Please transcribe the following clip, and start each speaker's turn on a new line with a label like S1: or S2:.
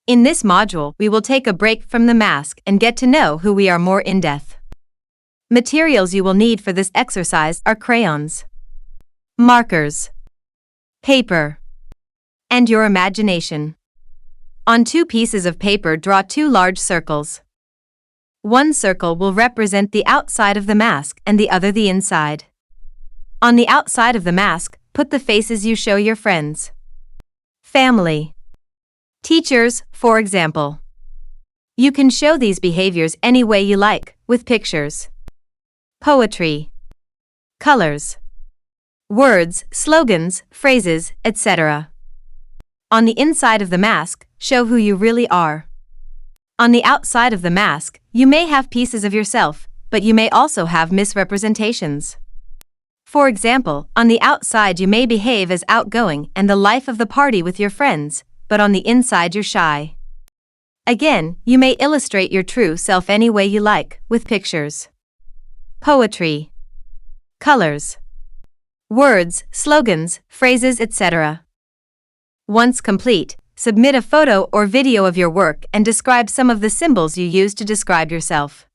S1: In this module, we will take a break from the mask and get to know who we are more in depth. Materials you will need for this exercise are crayons, markers, paper, and your imagination. On 2 pieces of paper, draw 2 large circles. One circle will represent the outside of the mask and the other the inside. On the outside of the mask, put the faces you show your friends, family, teachers, for example. You can show these behaviors any way you like, with pictures, poetry, colors, words, slogans, phrases, etc. On the inside of the mask, show who you really are. On the outside of the mask, you may have pieces of yourself, but you may also have misrepresentations. For example, on the outside you may behave as outgoing and the life of the party with your friends, but on the inside you're shy. Again, you may illustrate your true self any way you like, with pictures, poetry, colors, words, slogans, phrases, etc. Once complete, submit a photo or video of your work and describe some of the symbols you use to describe yourself.